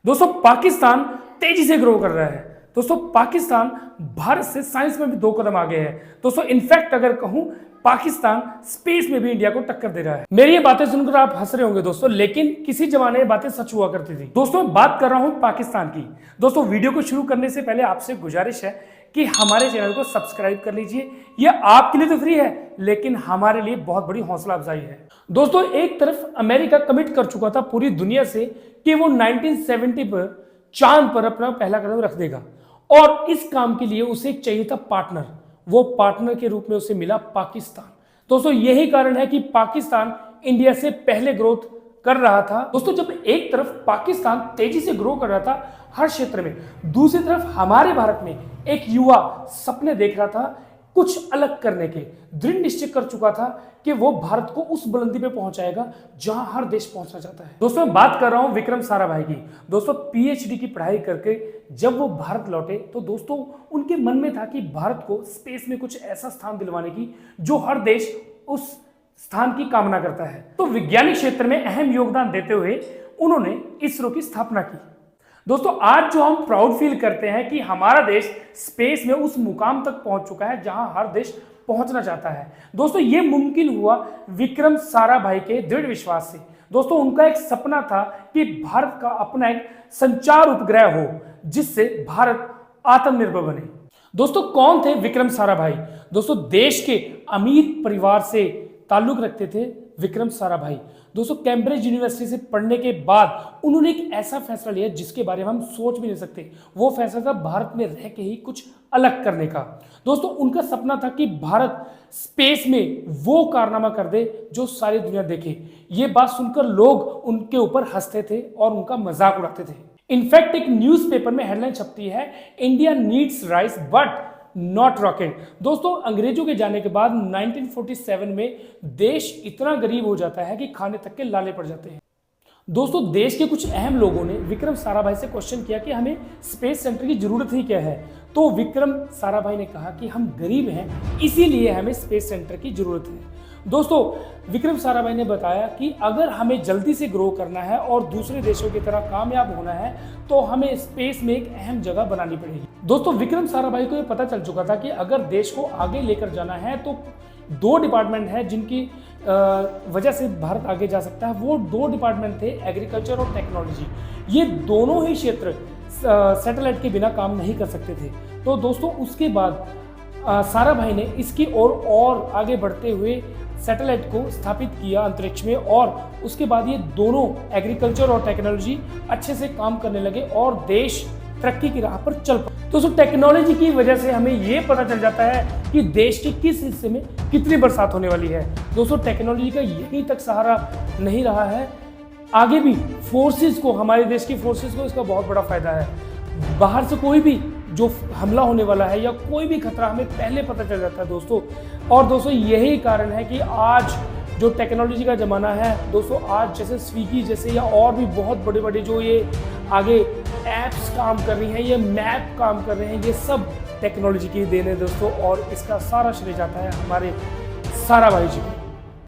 दोस्तों पाकिस्तान तेजी से ग्रो कर रहा है। दोस्तों पाकिस्तान भारत से साइंस में भी 2 कदम आगे है। दोस्तों इनफैक्ट अगर कहूं पाकिस्तान स्पेस में भी इंडिया को टक्कर दे रहा है। मेरी ये बातें सुनकर आप हंस रहे होंगे दोस्तों, लेकिन किसी जमाने में बातें सच हुआ करती थी। दोस्तों मैं बात कर रहा हूं पाकिस्तान की। दोस्तों वीडियो को शुरू करने से पहले आपसे गुजारिश है कि हमारे चैनल को सब्सक्राइब कर लीजिए। यह आपके लिए तो फ्री है, लेकिन हमारे लिए बहुत बड़ी हौसला अफजाई है। दोस्तों एक तरफ अमेरिका कमिट कर चुका था पूरी दुनिया से कि वो 1970 पर चांद पर अपना पहला कदम रख देगा, और इस काम के लिए उसे चाहिए था पार्टनर। वो पार्टनर के रूप में उसे मिला पाकिस्तान। दोस्तों यही कारण है कि पाकिस्तान इंडिया से पहले ग्रोथ कर रहा था। दोस्तों जब एक तरफ पाकिस्तान तेजी से ग्रो कर रहा था हर क्षेत्र में, दूसरी तरफ हमारे भारत में एक युवा सपने देख रहा था कुछ अलग करने के, दृढ़ निश्चय कर चुका था कि वो भारत को उस बुलंदी पे पहुंचाएगा जहां हर देश पहुंचना चाहता है। दोस्तों मैं बात कर रहा हूं विक्रम साराभाई की। दोस्तों पीएचडी की पढ़ाई करके जब वो भारत लौटे तो दोस्तों उनके मन में था कि भारत को स्पेस में कुछ ऐसा स्थान दिलवाने की जो हर देश उस स्थान की कामना करता है। तो वैज्ञानिक क्षेत्र में अहम योगदान देते हुए उन्होंने इसरो की स्थापना की। दोस्तों आज जो हम प्राउड फील करते हैं कि हमारा देश स्पेस में उस मुकाम तक पहुंच चुका है जहां हर देश पहुंचना चाहता है। दोस्तों ये मुमकिन हुआ विक्रम साराभाई के दृढ़ विश्वास से। दोस्तों उनका एक सपना था कि भारत का अपना एक संचार उपग्रह हो जिससे भारत आत्मनिर्भर बने। दोस्तों कौन थे विक्रम साराभाई? दोस्तों देश के अमीर परिवार से ताल्लुक रखते थे विक्रम साराभाई। दोस्तों कैम्ब्रिज यूनिवर्सिटी से पढ़ने के बाद उन्होंने एक ऐसा फैसला लिया जिसके बारे में हम सोच भी नहीं सकते। वो फैसला था भारत में रह के ही कुछ अलग करने का। दोस्तों उनका सपना था कि भारत स्पेस में वो कारनामा कर दे जो सारी दुनिया देखे। ये बात सुनकर लोग उनके ऊपर हंसते थे और उनका मजाक उड़ाते थे। इनफैक्ट एक न्यूज़पेपर में हेडलाइन छपती है, India needs rice but not rocket. दोस्तों अंग्रेजों के जाने के बाद 1947 में देश इतना गरीब हो जाता है कि खाने तक के लाले पड़ जाते हैं। दोस्तों देश के कुछ अहम लोगों ने विक्रम साराभाई से क्वेश्चन किया कि हमें स्पेस सेंटर की जरूरत ही क्या है। तो विक्रम साराभाई ने कहा कि हम गरीब हैं, इसीलिए हमें स्पेस सेंटर की जरूरत है। दोस्तों विक्रम साराभाई ने बताया कि अगर हमें जल्दी से ग्रो करना है और दूसरे देशों की तरह कामयाब होना है तो हमें स्पेस में एक अहम जगह बनानी पड़ेगी। दोस्तों विक्रम साराभाई को ये पता चल चुका था कि अगर देश को आगे लेकर जाना है तो 2 डिपार्टमेंट है जिनकी वजह से भारत आगे जा सकता है। वो 2 डिपार्टमेंट थे, एग्रीकल्चर और टेक्नोलॉजी। ये दोनों ही क्षेत्र सैटेलाइट के बिना काम नहीं कर सकते थे। तो दोस्तों उसके बाद साराभाई ने इसकी और आगे बढ़ते हुए सैटेलाइट को स्थापित किया अंतरिक्ष में, और उसके बाद ये दोनों एग्रीकल्चर और टेक्नोलॉजी अच्छे से काम करने लगे और देश तरक्की की राह पर चल पड़ा। दोस्तों टेक्नोलॉजी की वजह से हमें ये पता चल जाता है कि देश के किस हिस्से में कितनी बरसात होने वाली है। दोस्तों टेक्नोलॉजी का यहीं तक सहारा नहीं रहा है, आगे भी फोर्सेस को, हमारे देश की फोर्सेस को इसका बहुत बड़ा फायदा है। बाहर से कोई भी जो हमला होने वाला है या कोई भी खतरा हमें पहले पता चल जाता है दोस्तों। और दोस्तों यही कारण है कि आज जो टेक्नोलॉजी का ज़माना है दोस्तों, आज जैसे स्विगी जैसे या और भी बहुत बड़े बड़े जो ये आगे ऐप्स काम कर रही हैं, ये मैप काम कर रहे हैं, ये सब टेक्नोलॉजी की देन है दोस्तों। और इसका सारा श्रेय जाता है हमारे साराभाई जी को।